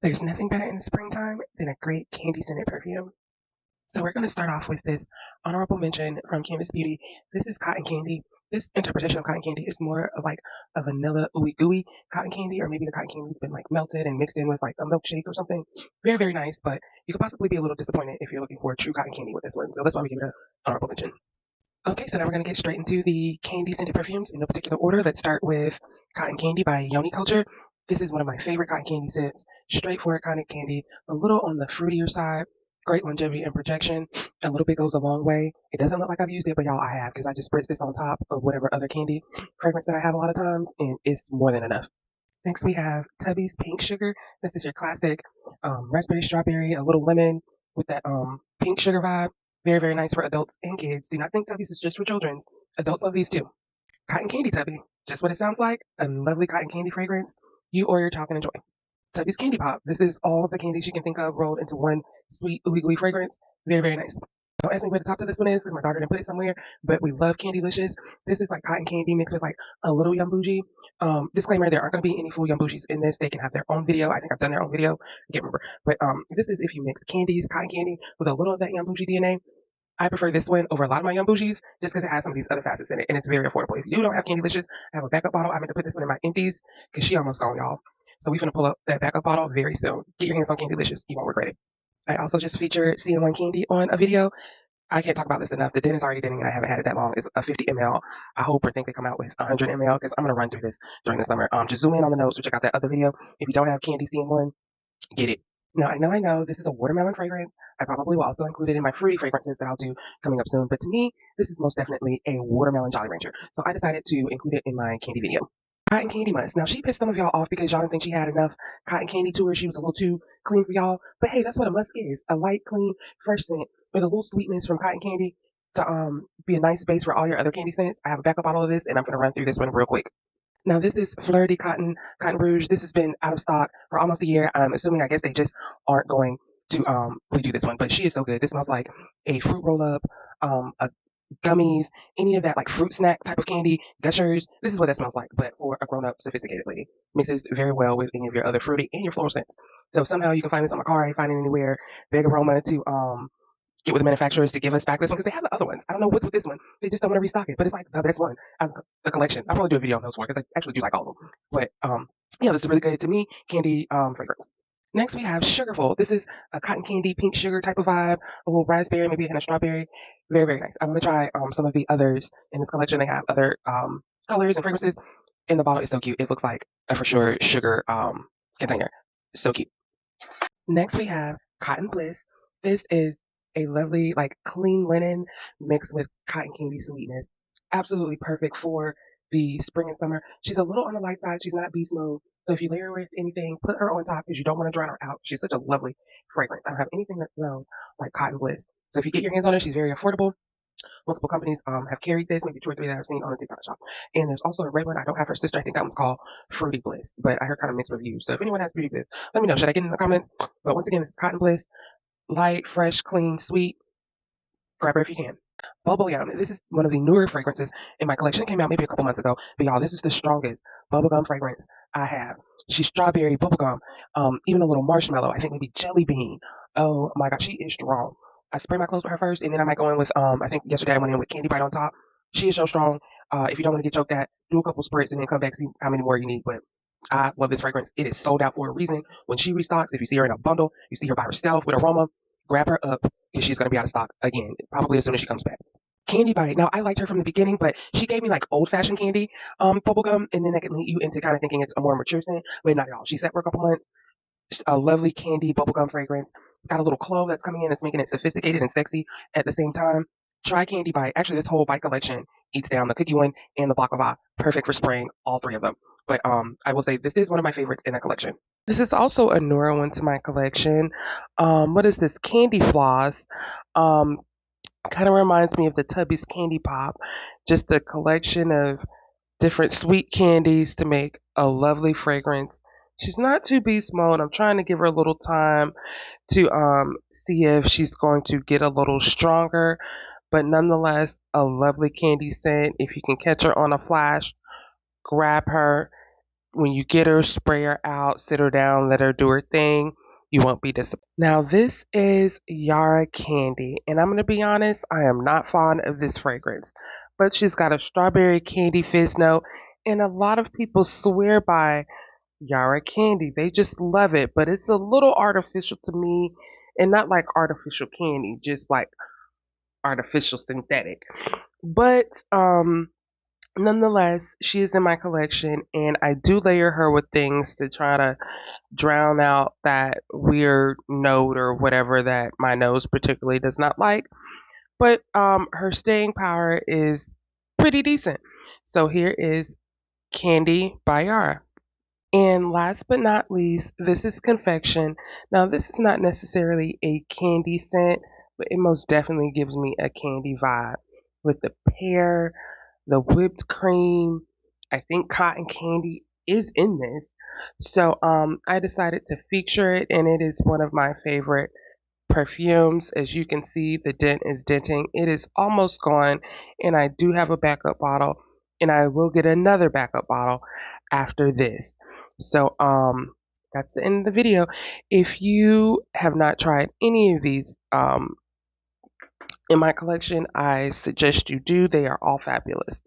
There's nothing better in the springtime than a great candy scented perfume. So we're going to start off with this honorable mention from Canvas Beauty. This is cotton candy. This interpretation of cotton candy is more of like a vanilla ooey gooey cotton candy, or maybe the cotton candy's been like melted and mixed in with like a milkshake or something. Very, very nice, but you could possibly be a little disappointed if you're looking for true cotton candy with this one. So that's why we give it an honorable mention. Okay, so now we're going to get straight into the candy scented perfumes in no particular order. Let's start with Cotton Candy by Yoni Culture. This is one of my favorite cotton candy scents. Straightforward cotton candy, a little on the fruitier side, great longevity and projection. A little bit goes a long way. It doesn't look like I've used it, but y'all, I have because I just spritz this on top of whatever other candy fragrance that I have a lot of times, and it's more than enough. Next, we have Tubby's Pink Sugar. This is your classic raspberry, strawberry, a little lemon with that pink sugar vibe. Very, very nice for adults and kids. Do not think Tubby's is just for children's. Adults love these too. Cotton Candy Tubby. Just what it sounds like. A lovely cotton candy fragrance. You or your child can enjoy. Tubby's Candy Pop. This is all of the candies you can think of rolled into one sweet, ooey gooey fragrance. Very, very nice. Don't ask me where the top to this one is because my daughter didn't put it somewhere, but we love Candylicious. This is like cotton candy mixed with like a little Yum Bougie. Disclaimer, there aren't going to be any full Yum Bougies in this. They can have their own video. I think I've done their own video. I can't remember. But this is if you mix candies, cotton candy, with a little of that Yum Bougie DNA. I prefer this one over a lot of my Yum Bougies just because it has some of these other facets in it, and it's very affordable. If you don't have Candylicious, I have a backup bottle. I meant to put this one in my empties because she almost gone, y'all. So we're going to pull up that backup bottle very soon. Get your hands on Candylicious. You won't regret it. I also just featured CN1 Candy on a video. I can't talk about this enough. The den is already denning and I haven't had it that long. It's a 50 ml. I hope or think they come out with 100 ml because I'm going to run through this during the summer. Just zoom in on the nose to check out that other video. If you don't have Candy CN1, get it. Now, I know, this is a watermelon fragrance. I probably will also include it in my fruity fragrances that I'll do coming up soon. But to me, this is most definitely a watermelon Jolly Rancher. So I decided to include it in my candy video. Cotton Candy Months. Now, she pissed some of y'all off because y'all didn't think she had enough cotton candy to her. She was a little too clean for y'all. But hey, that's what a musk is. A light, clean, fresh scent with a little sweetness from cotton candy to be a nice base for all your other candy scents. I have a backup bottle of this, and I'm going to run through this one real quick. Now, this is Fleur de Cotton Rouge. This has been out of stock for almost a year. I'm assuming, I guess they just aren't going to redo this one, but she is so good. This smells like a fruit roll up, a gummies, any of that like fruit snack type of candy, gushers. This is what that smells like, but for a grown up, sophisticated lady. Mixes very well with any of your other fruity and your floral scents. So somehow you can find this on Macari, find it anywhere. Big aroma to get with the manufacturers to give us back this one because they have the other ones. I don't know what's with this one. They just don't want to restock it, but it's like the best one out of the collection. I'll probably do a video on those four because I actually do like all of them. But yeah, this is really good to me candy fragrance. Next, we have Sugarful. This is a cotton candy, pink sugar type of vibe, a little raspberry, maybe a hint of strawberry. Very, very nice. I'm going to try some of the others in this collection. They have other colors and fragrances. And the bottle is so cute. It looks like a for sure sugar container. So cute. Next, we have Cotton Bliss. This is a lovely, like, clean linen mixed with cotton candy sweetness. Absolutely perfect for the spring and summer. She's a little on the light side. She's not beast mode. So if you layer her with anything, put her on top because you don't want to drown her out. She's such a lovely fragrance. I don't have anything that smells like Cotton Bliss. So if you get your hands on her, she's very affordable. Multiple companies have carried this, maybe two or three that I've seen on the TikTok shop. And there's also a red one. I don't have her sister. I think that one's called Fruity Bliss, but I heard kind of mixed reviews. So if anyone has Fruity Bliss, let me know. Should I get in the comments? But once again, this is Cotton Bliss. Light, fresh, clean, sweet. Grab her if you can. Bubble Yum. This is one of the newer fragrances in my collection. It came out maybe a couple months ago. But y'all, this is the strongest bubblegum fragrance I have. She's strawberry, bubblegum, even a little marshmallow. I think maybe jelly bean. Oh my god, she is strong. I spray my clothes with her first, and then I might go in with I think yesterday I went in with Candy Bite on top. She is so strong. If you don't want to get choked at, do a couple spritz and then come back see how many more you need. But I love this fragrance. It is sold out for a reason. When she restocks, if you see her in a bundle, you see her by herself with aroma, grab her up because she's going to be out of stock again, probably as soon as she comes back. Candy Bite. Now, I liked her from the beginning, but she gave me like old fashioned candy bubblegum, and then that can lead you into kind of thinking it's a more mature scent, but not at all. She sat for a couple months. A lovely candy bubblegum fragrance. It's got a little clove that's coming in that's making it sophisticated and sexy at the same time. Try Candy Bite. Actually, this whole bite collection eats down the cookie one and the baklava. Perfect for spring, all three of them. But I will say this is one of my favorites in the collection. This is also a newer one to my collection. What is this? Candy Floss. Um, Kind of reminds me of the Tubby's Candy Pop. Just a collection of different sweet candies to make a lovely fragrance. She's not too beast mode. I'm trying to give her a little time to see if she's going to get a little stronger, but nonetheless a lovely candy scent. If you can catch her on a flash, grab her. when you get her, spray her out, sit her down, let her do her thing. You won't be disappointed. Now, this is Yara Candy, and I'm going to be honest, I am not fond of this fragrance, but she's got a strawberry candy fizz note, and a lot of people swear by Yara Candy. They just love it, but it's a little artificial to me, and not like artificial candy, just like artificial synthetic. But nonetheless, she is in my collection, and I do layer her with things to try to drown out that weird note or whatever that my nose particularly does not like. But her staying power is pretty decent. So here is Candy by Yara. And last but not least, this is Confection. Now, this is not necessarily a candy scent, but it most definitely gives me a candy vibe with the pear, the whipped cream. I think cotton candy is in this. So I decided to feature it, and it is one of my favorite perfumes. As you can see, the dent is denting. It is almost gone, and I do have a backup bottle, and I will get another backup bottle after this. So that's the end of the video. If you have not tried any of these in my collection, I suggest you do. They are all fabulous.